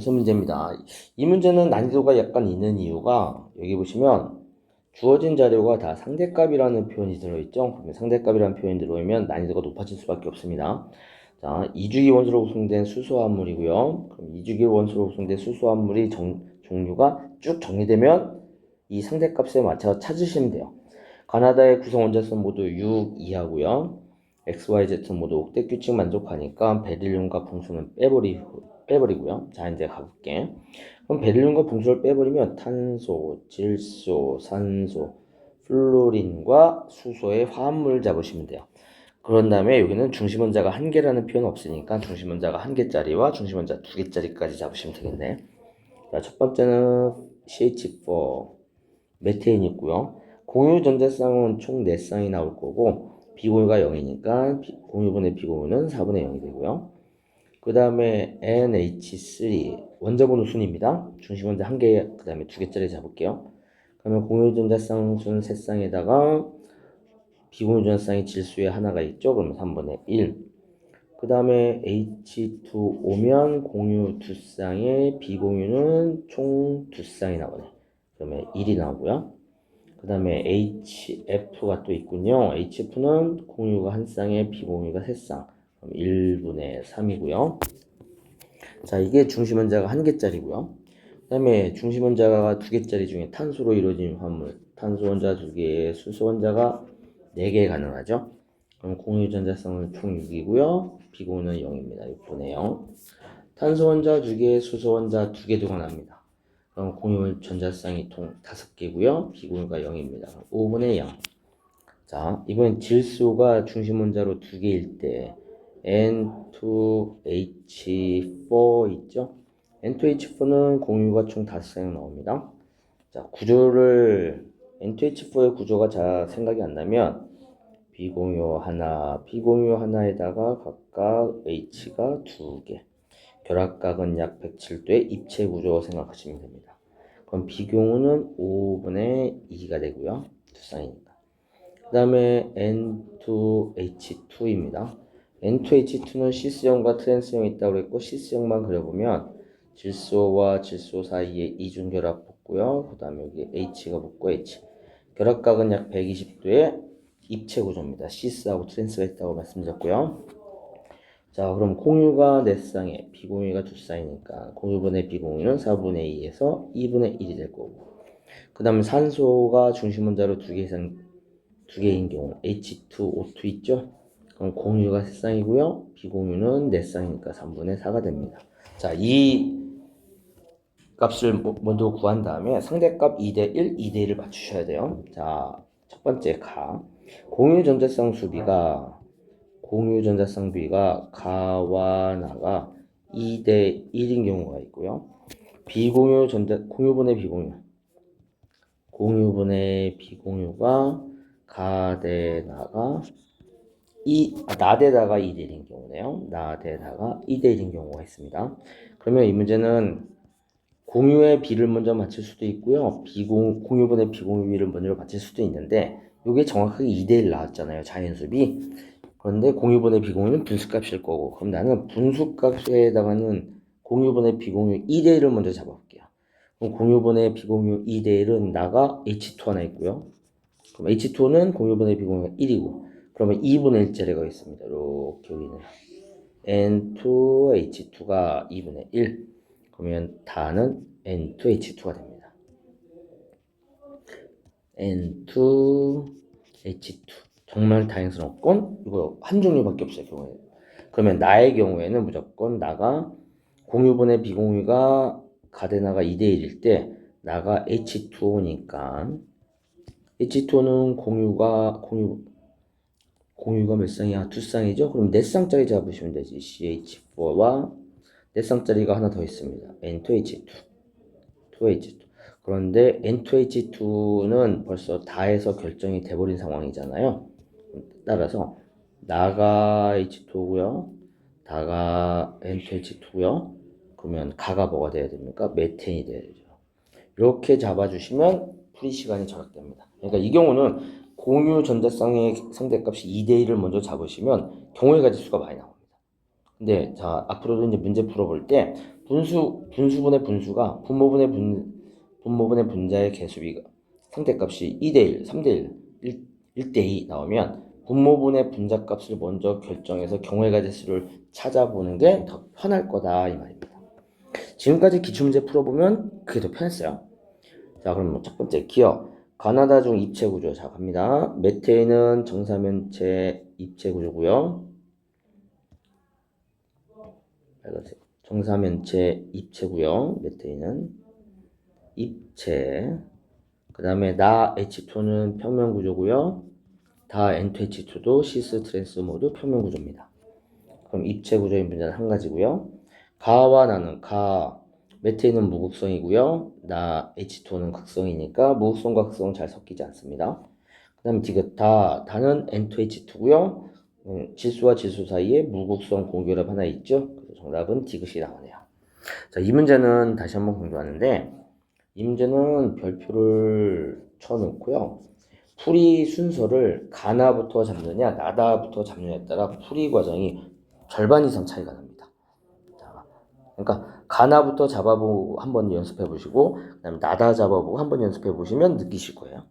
연습 문제입니다. 이 문제는 난이도가 약간 있는 이유가 여기 보시면 주어진 자료가 다 상대값이라는 표현이 들어있죠. 그러면 상대값이라는 표현이 들어오면 난이도가 높아질 수밖에 없습니다. 자, 이주기 원소로 구성된 수소화합물이고요. 그럼 이주기 원소로 구성된 수소화합물이 종류가 쭉 정리되면 이 상대값에 맞춰 찾으시면 돼요. 가나다의 구성 원자성 모두 6 이하고요. X, Y, Z 모두 옥텟 규칙 만족하니까 베릴륨과 붕수는 빼버리고요. 자, 이제 가볼게. 그럼 베릴륨과 붕수를 빼버리면 탄소, 질소, 산소, 플로린과 수소의 화합물 잡으시면 돼요. 그런 다음에 여기는 중심원자가 한 개라는 표현 없으니까 중심원자가 한 개짜리와 중심원자 두 개짜리까지 잡으시면 되겠네. 자, 첫 번째는 CH4 메테인이 있고요. 공유 전자쌍은 총 4쌍이 나올 거고 비공유가 0이니까 공유분의 비공유는 4분의 0이 되고요. 그 다음에 NH3 원자번호 순입니다. 중심원자 1개, 그 다음에 2개짜리 잡을게요. 그러면 공유 전자쌍 수는 3쌍에다가 비공유 전자쌍이 질소에 하나가 있죠. 그러면 3분의 1. 그 다음에 H2O면 공유 2쌍에 비공유는 총 2쌍이 나오네. 그러면 1이 나오고요. 그 다음에 HF가 또 있군요. HF는 공유가 한 쌍에 비공유가 3쌍. 그럼 1분의 3이고요. 자, 이게 중심원자가 1개짜리고요. 그 다음에 중심원자가 2개짜리 중에 탄소로 이루어진 화물. 탄소 원자 2개, 수소 원자가 4개 가능하죠. 그럼 공유 전자성은 총 6이고요. 비공유는 0입니다. 6분의 0. 탄소 원자 2개, 수소 원자 2개도 가능합니다. 그럼 공유 전자쌍이 총 5개고요. 비공유가 0입니다. 5분의 0. 자, 이번엔 질소가 중심 원자로 2개일 때 N2H4 있죠? N2H4는 공유가 총 5쌍이 나옵니다. 자, 구조를 N2H4의 구조가 잘 생각이 안 나면 비공유 하나, 비공유 하나에다가 각각 H가 2개. 결합각은 약 107도의 입체 구조 생각하시면 됩니다. 그럼 비공유는 5분의 2가 되고요. 두 쌍이니까. 그 다음에 N2H2입니다. N2H2는 시스형과 트랜스형이 있다고 그랬고 시스형만 그려보면 질소와 질소 사이에 이중결합 붙고요. 그 다음에 여기 H가 붙고 H. 결합각은 약 120도의 입체 구조입니다. 시스하고 트랜스가 있다고 말씀드렸고요. 자, 그럼 공유가 4쌍에 비공유가 2쌍이니까 공유분의 비공유는 4분의 2에서 2분의 1이 될 거고, 그 다음에 산소가 중심 원자로 2개 이상 2개인 경우 H2O2 있죠? 그럼 공유가 3쌍이고요. 비공유는 4쌍이니까 3분의 4가 됩니다. 자, 이 값을 먼저 구한 다음에 상대값 2대1, 2대1을 맞추셔야 돼요. 자, 첫 번째 공유 전자쌍 수비가 가와 나가 2대1인 경우가 있고요. 공유분의 비공유가 가대 나가 나대다가 2대1인 경우네요. 나대다가 2대1인 경우가 있습니다. 그러면 이 문제는 공유의 비를 먼저 맞출 수도 있고요. 공유분의 비공유비를 먼저 맞출 수도 있는데 이게 정확하게 2대1 나왔잖아요. 자연수비. 그런데 공유분의 비공유는 분수값일 거고, 그럼 나는 분수값에 해당하는 공유분의 비공유 2대1을 먼저 잡아볼게요. 그럼 공유분의 비공유 2대1은 나가 H2 하나 있고요. 그럼 H2는 공유분의 비공유가 1이고, 그러면 2분의 1짜리가 있습니다. 이렇게 여기는 N2H2가 2분의 1. 그러면 다는 N2H2가 됩니다. N2H2. 정말 다행스러운 건 이거 한 종류밖에 없어요. 경우에. 그러면 나의 경우에는 무조건 나가 공유분의 비공유가 가데나가 2대1일 때 나가 H2O니까 H2O는 공유가 몇 쌍이야? 2쌍이죠? 그럼 4쌍짜리 잡으시면 되지. CH4와 4쌍짜리가 하나 더 있습니다. N2H2. 2H2. 그런데 N2H2는 벌써 다해서 결정이 돼버린 상황이잖아요. 따라서 나가 H2고요. 다가 N2H2고요. 그러면 가가 뭐가 돼야 됩니까? 메텐이 돼야 되죠. 이렇게 잡아주시면 풀이 시간이 절약됩니다. 그러니까 이 경우는 공유 전자쌍의 상대값이 2대1을 먼저 잡으시면 경우의 가지 수가 많이 나옵니다. 근데 자, 앞으로도 이제 문제 풀어볼 때 분수분의 분수가 분모분의 분자의 개수비가 상대값이 2대1, 3대1, 1대2 나오면 분모분의 분자값을 먼저 결정해서 경우의 가지수를 찾아보는 게 더 편할 거다 이 말입니다. 지금까지 기출문제 풀어보면 그게 더 편했어요. 자, 그럼 첫 번째 기억. 가나다 중 입체 구조. 자, 갑니다. 메테인은 정사면체 입체 구조고요. 빨간색. 정사면체 입체고요. 메테인은 입체. 그 다음에 나 H2는 평면 구조고요. 다 N2H2도 시스 트랜스 모두 평면 구조입니다. 그럼 입체 구조인 분자는 한 가지고요. 가와 나는 메테인은 무극성이고요. 나 H2는 극성이니까 무극성과 극성은 잘 섞이지 않습니다. 그 다음에 디귿 다는 N2H2고요. 질소와 질소 사이에 무극성 공결합 하나 있죠. 그래서 정답은 디귿이 나오네요. 자, 이 문제는 다시 한번 공부하는데 이 문제는 별표를 쳐놓고요. 풀이 순서를 가나부터 잡느냐 나다부터 잡느냐에 따라 풀이 과정이 절반 이상 차이가 납니다. 자, 그러니까 가나부터 잡아보고 한번 연습해 보시고 그다음에 나다 잡아보고 한번 연습해 보시면 느끼실 거예요.